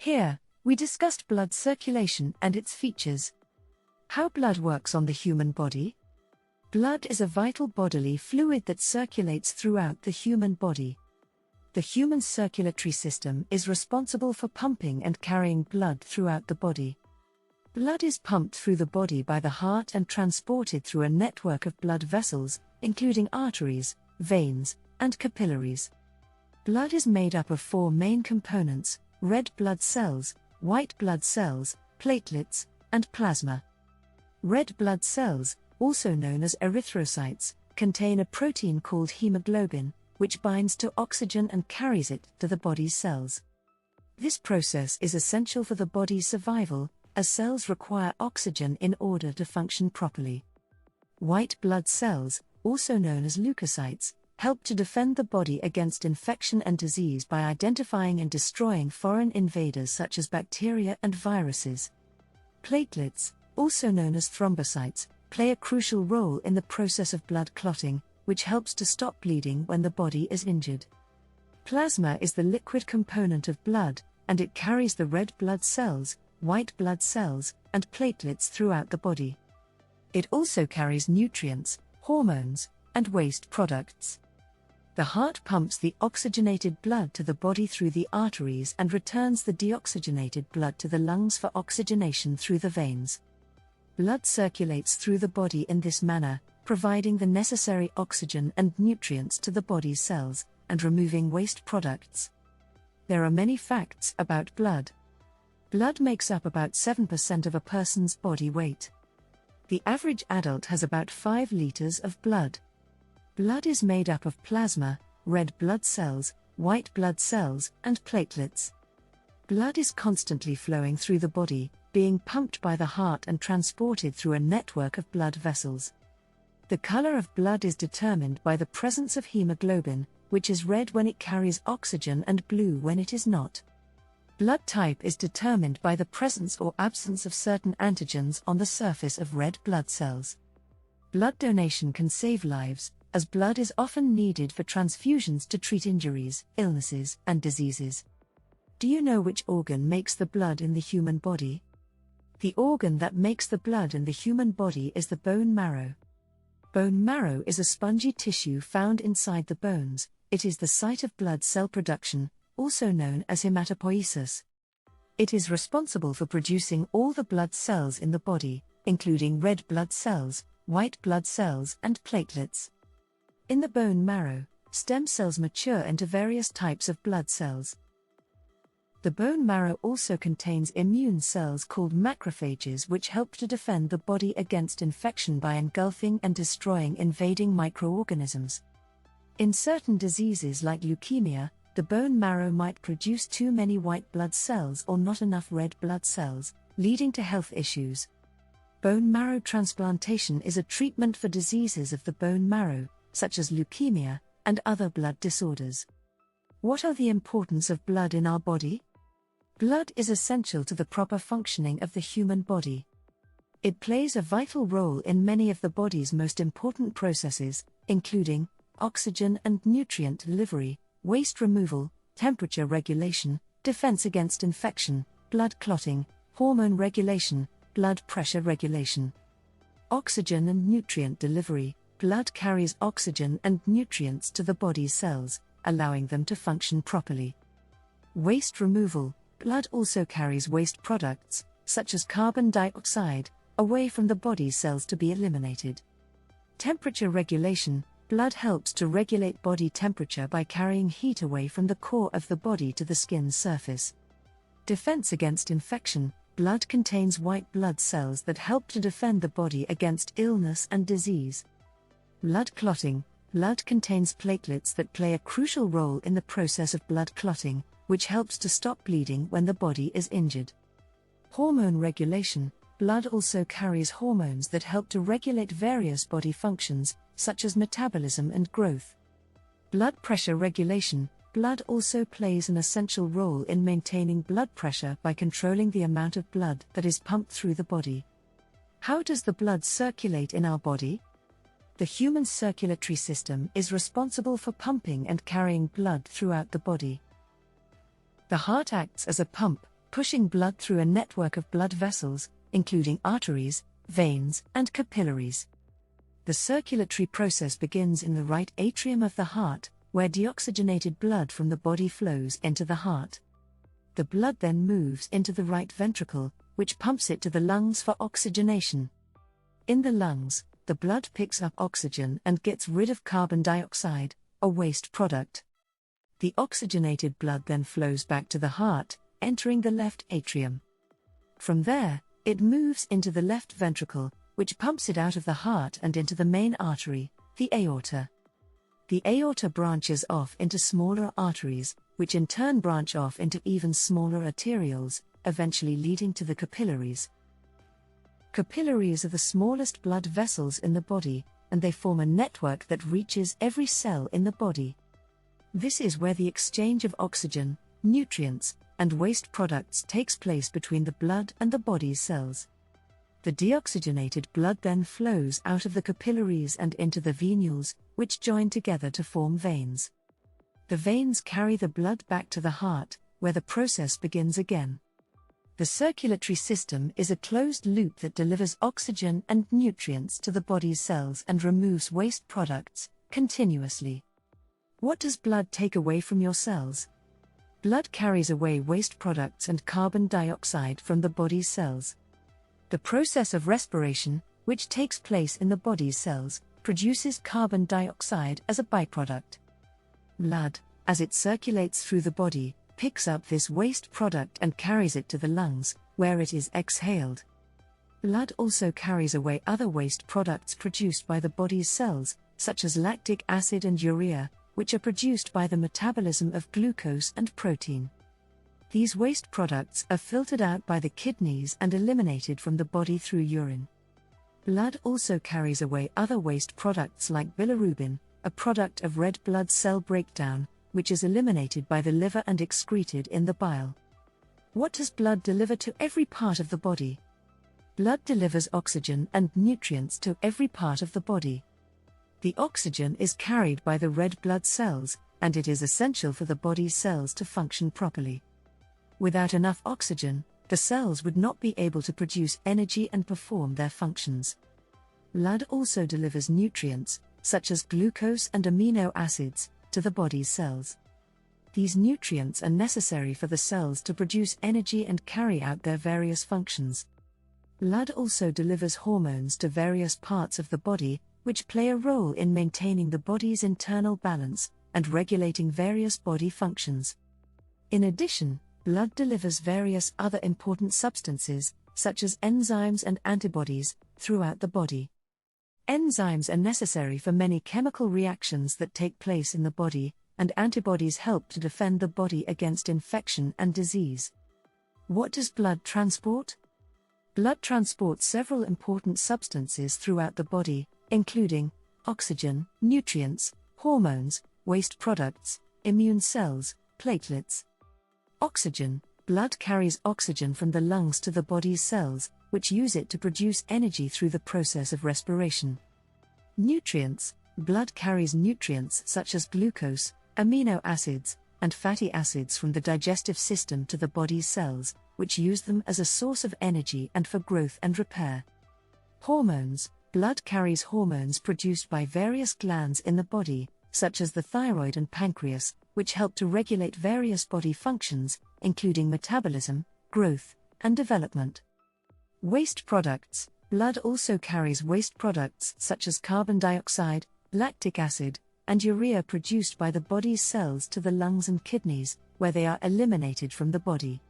Here, we discussed blood circulation and its features. How blood works on the human body? Blood is a vital bodily fluid that circulates throughout the human body. The human circulatory system is responsible for pumping and carrying blood throughout the body. Blood is pumped through the body by the heart and transported through a network of blood vessels, including arteries, veins, and capillaries. Blood is made up of four main components: red blood cells, white blood cells, platelets, and plasma. Red blood cells, also known as erythrocytes, contain a protein called haemoglobin, which binds to oxygen and carries it to the body's cells. This process is essential for the body's survival, as cells require oxygen in order to function properly. White blood cells, also known as leukocytes, help to defend the body against infection and disease by identifying and destroying foreign invaders such as bacteria and viruses. Platelets, also known as thrombocytes, play a crucial role in the process of blood clotting, which helps to stop bleeding when the body is injured. Plasma is the liquid component of blood, and it carries the red blood cells, white blood cells, and platelets throughout the body. It also carries nutrients, hormones, and waste products. The heart pumps the oxygenated blood to the body through the arteries and returns the deoxygenated blood to the lungs for oxygenation through the veins. Blood circulates through the body in this manner, providing the necessary oxygen and nutrients to the body's cells, and removing waste products. There are many facts about blood. Blood makes up about 7% of a person's body weight. The average adult has about 5 liters of blood. Blood is made up of plasma, red blood cells, white blood cells, and platelets. Blood is constantly flowing through the body, being pumped by the heart and transported through a network of blood vessels. The color of blood is determined by the presence of hemoglobin, which is red when it carries oxygen and blue when it is not. Blood type is determined by the presence or absence of certain antigens on the surface of red blood cells. Blood donation can save lives, as blood is often needed for transfusions to treat injuries, illnesses, and diseases. Do you know which organ makes the blood in the human body? The organ that makes the blood in the human body is the bone marrow. Bone marrow is a spongy tissue found inside the bones. It is the site of blood cell production, also known as hematopoiesis. It is responsible for producing all the blood cells in the body, including red blood cells, white blood cells, and platelets. In the bone marrow, stem cells mature into various types of blood cells. The bone marrow also contains immune cells called macrophages, which help to defend the body against infection by engulfing and destroying invading microorganisms. In certain diseases like leukemia, the bone marrow might produce too many white blood cells or not enough red blood cells, leading to health issues. Bone marrow transplantation is a treatment for diseases of the bone marrow, such as leukemia and other blood disorders. What are the importance of blood in our body? Blood is essential to the proper functioning of the human body. It plays a vital role in many of the body's most important processes, including oxygen and nutrient delivery, waste removal, temperature regulation, defense against infection, blood clotting, hormone regulation, blood pressure regulation. Oxygen and nutrient delivery. Blood carries oxygen and nutrients to the body's cells, allowing them to function properly. Waste removal. Blood also carries waste products, such as carbon dioxide, away from the body's cells to be eliminated. Temperature regulation. Blood helps to regulate body temperature by carrying heat away from the core of the body to the skin's surface. Defense against infection. Blood contains white blood cells that help to defend the body against illness and disease. Blood clotting. Blood contains platelets that play a crucial role in the process of blood clotting, which helps to stop bleeding when the body is injured. Hormone regulation. Blood also carries hormones that help to regulate various body functions, such as metabolism and growth. Blood pressure regulation. Blood also plays an essential role in maintaining blood pressure by controlling the amount of blood that is pumped through the body. How does the blood circulate in our body? The human circulatory system is responsible for pumping and carrying blood throughout the body. The heart acts as a pump, pushing blood through a network of blood vessels, including arteries, veins, and capillaries. The circulatory process begins in the right atrium of the heart, where deoxygenated blood from the body flows into the heart. The blood then moves into the right ventricle, which pumps it to the lungs for oxygenation. In the lungs, the blood picks up oxygen and gets rid of carbon dioxide, a waste product. The oxygenated blood then flows back to the heart, entering the left atrium. From there, it moves into the left ventricle, which pumps it out of the heart and into the main artery, the aorta. The aorta branches off into smaller arteries, which in turn branch off into even smaller arterioles, eventually leading to the capillaries. Capillaries are the smallest blood vessels in the body, and they form a network that reaches every cell in the body. This is where the exchange of oxygen, nutrients, and waste products takes place between the blood and the body's cells. The deoxygenated blood then flows out of the capillaries and into the venules, which join together to form veins. The veins carry the blood back to the heart, where the process begins again. The circulatory system is a closed loop that delivers oxygen and nutrients to the body's cells and removes waste products continuously. What does blood take away from your cells? Blood carries away waste products and carbon dioxide from the body's cells. The process of respiration, which takes place in the body's cells, produces carbon dioxide as a byproduct. Blood, as it circulates through the body, picks up this waste product and carries it to the lungs, where it is exhaled. Blood also carries away other waste products produced by the body's cells, such as lactic acid and urea, which are produced by the metabolism of glucose and protein. These waste products are filtered out by the kidneys and eliminated from the body through urine. Blood also carries away other waste products like bilirubin, a product of red blood cell breakdown, which is eliminated by the liver and excreted in the bile. What does blood deliver to every part of the body? Blood delivers oxygen and nutrients to every part of the body. The oxygen is carried by the red blood cells, and it is essential for the body's cells to function properly. Without enough oxygen, the cells would not be able to produce energy and perform their functions. Blood also delivers nutrients, such as glucose and amino acids, to the body's cells. These nutrients are necessary for the cells to produce energy and carry out their various functions. Blood also delivers hormones to various parts of the body, which play a role in maintaining the body's internal balance and regulating various body functions. In addition, blood delivers various other important substances, such as enzymes and antibodies, throughout the body. Enzymes are necessary for many chemical reactions that take place in the body, and antibodies help to defend the body against infection and disease. What does blood transport? Blood transports several important substances throughout the body, including oxygen, nutrients, hormones, waste products, immune cells, platelets. Oxygen. Blood carries oxygen from the lungs to the body's cells, which use it to produce energy through the process of respiration. Nutrients. Blood carries nutrients such as glucose, amino acids, and fatty acids from the digestive system to the body's cells, which use them as a source of energy and for growth and repair. Hormones. Blood carries hormones produced by various glands in the body, such as the thyroid and pancreas, which help to regulate various body functions, including metabolism, growth, and development. Waste products. Blood also carries waste products such as carbon dioxide, lactic acid, and urea produced by the body's cells to the lungs and kidneys, where they are eliminated from the body.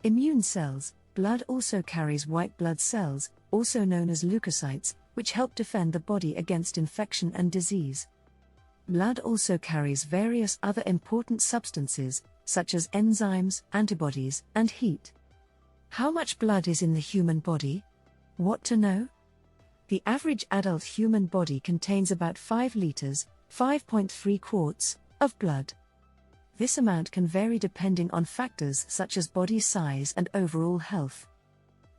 Immune cells. Blood also carries white blood cells, also known as leukocytes, which help defend the body against infection and disease. Blood also carries various other important substances, such as enzymes, antibodies, and heat. How much blood is in the human body? What to know? The average adult human body contains about 5 liters, 5.3 quarts, of blood. This amount can vary depending on factors such as body size and overall health.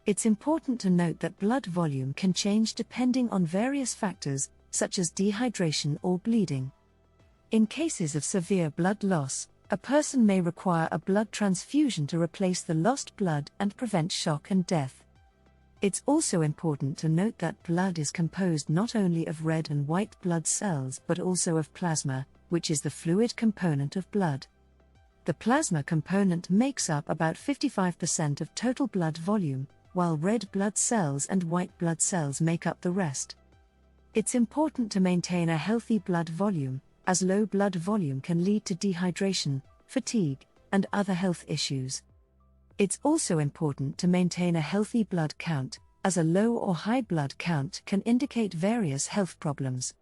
It's important to note that blood volume can change depending on various factors, such as dehydration or bleeding. In cases of severe blood loss, A person may require a blood transfusion to replace the lost blood and prevent shock and death. It's also important to note that blood is composed not only of red and white blood cells but also of plasma, which is the fluid component of blood. The plasma component makes up about 55% of total blood volume, while red blood cells and white blood cells make up the rest. It's important to maintain a healthy blood volume, as low blood volume can lead to dehydration, fatigue, and other health issues. It's also important to maintain a healthy blood count, as a low or high blood count can indicate various health problems.